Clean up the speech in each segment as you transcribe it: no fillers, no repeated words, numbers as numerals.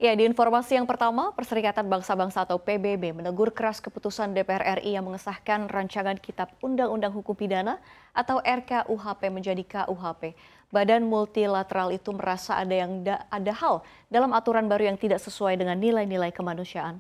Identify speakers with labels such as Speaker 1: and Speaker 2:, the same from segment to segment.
Speaker 1: Ya, di informasi yang pertama, Perserikatan Bangsa-Bangsa atau PBB menegur keras keputusan DPR RI yang mengesahkan rancangan Kitab Undang-Undang Hukum Pidana atau RKUHP menjadi KUHP. Badan multilateral itu merasa ada hal dalam aturan baru yang tidak sesuai dengan nilai-nilai kemanusiaan.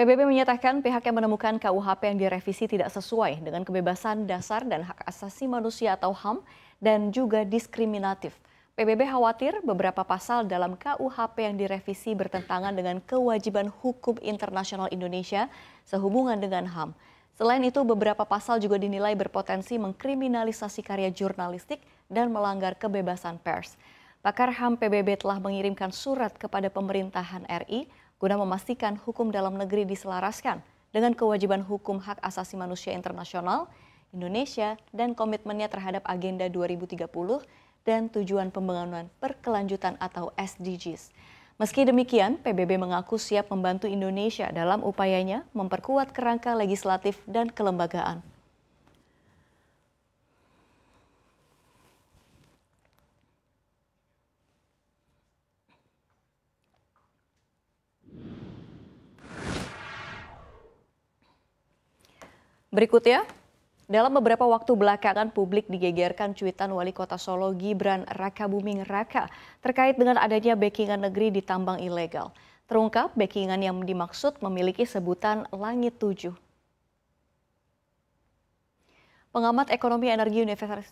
Speaker 1: PBB menyatakan pihaknya menemukan KUHP yang direvisi tidak sesuai dengan kebebasan dasar dan hak asasi manusia atau HAM dan juga diskriminatif. PBB khawatir beberapa pasal dalam KUHP yang direvisi bertentangan dengan kewajiban hukum internasional Indonesia sehubungan dengan HAM. Selain itu, beberapa pasal juga dinilai berpotensi mengkriminalisasi karya jurnalistik dan melanggar kebebasan pers. Pakar HAM PBB telah mengirimkan surat kepada pemerintahan RI guna memastikan hukum dalam negeri diselaraskan dengan kewajiban hukum hak asasi manusia internasional Indonesia dan komitmennya terhadap Agenda 2030 dan Tujuan Pembangunan Berkelanjutan atau SDGs. Meski demikian, PBB mengaku siap membantu Indonesia dalam upayanya memperkuat kerangka legislatif dan kelembagaan. Berikutnya, dalam beberapa waktu belakangan publik digegerkan cuitan Wali Kota Solo Gibran Rakabuming Raka terkait dengan adanya backingan negeri di tambang ilegal. Terungkap backingan yang dimaksud memiliki sebutan Langit 7. Pengamat ekonomi energi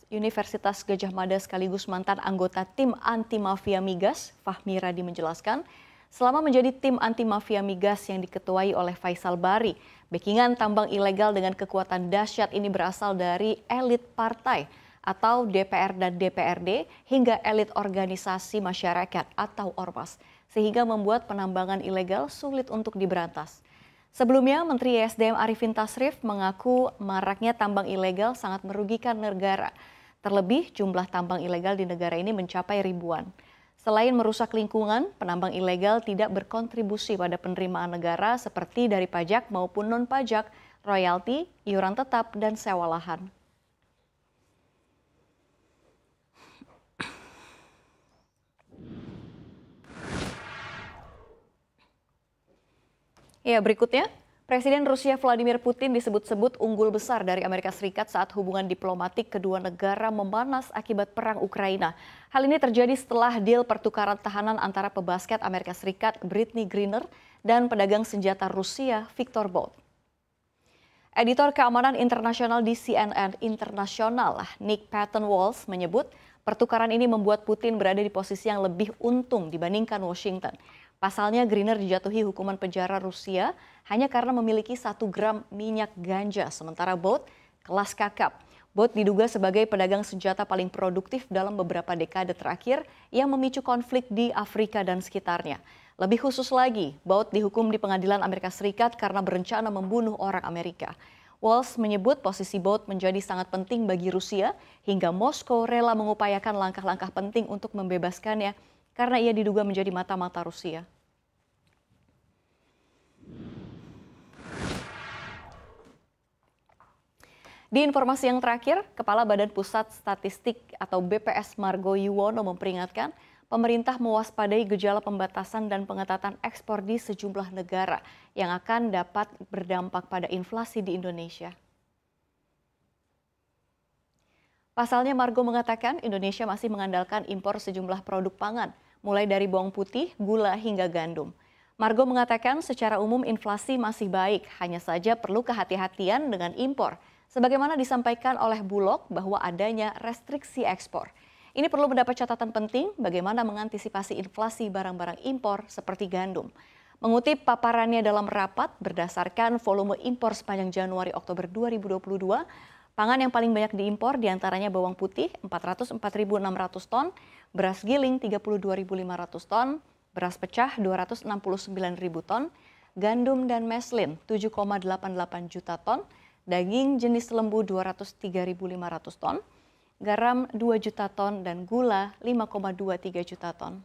Speaker 1: Universitas Gadjah Mada sekaligus mantan anggota tim anti mafia migas Fahmi Radi menjelaskan, selama menjadi tim anti mafia migas yang diketuai oleh Faisal Bari, backingan tambang ilegal dengan kekuatan dahsyat ini berasal dari elit partai atau DPR dan DPRD hingga elit organisasi masyarakat atau ormas, sehingga membuat penambangan ilegal sulit untuk diberantas. Sebelumnya, Menteri ESDM Arifin Tasrif mengaku maraknya tambang ilegal sangat merugikan negara. Terlebih, jumlah tambang ilegal di negara ini mencapai ribuan. Selain merusak lingkungan, penambang ilegal tidak berkontribusi pada penerimaan negara seperti dari pajak maupun non-pajak, royalti, iuran tetap, dan sewa lahan. Ya, berikutnya, Presiden Rusia Vladimir Putin disebut-sebut unggul besar dari Amerika Serikat saat hubungan diplomatik kedua negara memanas akibat perang Ukraina. Hal ini terjadi setelah deal pertukaran tahanan antara pebasket Amerika Serikat Brittney Griner dan pedagang senjata Rusia Viktor Bout. Editor keamanan internasional di CNN Internasional, Nick Patton Walls menyebut pertukaran ini membuat Putin berada di posisi yang lebih untung dibandingkan Washington. Pasalnya, Griner dijatuhi hukuman penjara Rusia hanya karena memiliki 1 gram minyak ganja, sementara Bout kelas kakap. Bout diduga sebagai pedagang senjata paling produktif dalam beberapa dekade terakhir yang memicu konflik di Afrika dan sekitarnya. Lebih khusus lagi, Bout dihukum di pengadilan Amerika Serikat karena berencana membunuh orang Amerika. Walls menyebut posisi Bout menjadi sangat penting bagi Rusia hingga Moskow rela mengupayakan langkah-langkah penting untuk membebaskannya karena ia diduga menjadi mata-mata Rusia. Di informasi yang terakhir, Kepala Badan Pusat Statistik atau BPS Margo Yuwono memperingatkan pemerintah mewaspadai gejala pembatasan dan pengetatan ekspor di sejumlah negara yang akan dapat berdampak pada inflasi di Indonesia. Pasalnya, Margo mengatakan Indonesia masih mengandalkan impor sejumlah produk pangan, mulai dari bawang putih, gula, hingga gandum. Margo mengatakan secara umum inflasi masih baik, hanya saja perlu kehati-hatian dengan impor. Sebagaimana disampaikan oleh Bulog bahwa adanya restriksi ekspor. Ini perlu mendapat catatan penting bagaimana mengantisipasi inflasi barang-barang impor seperti gandum. Mengutip paparannya dalam rapat berdasarkan volume impor sepanjang Januari-Oktober 2022, pangan yang paling banyak diimpor diantaranya bawang putih 404.600 ton, beras giling 32.500 ton, beras pecah 269.000 ton, gandum dan meslin 7,88 juta ton, daging jenis lembu 203.500 ton, garam 2 juta ton, dan gula 5,23 juta ton.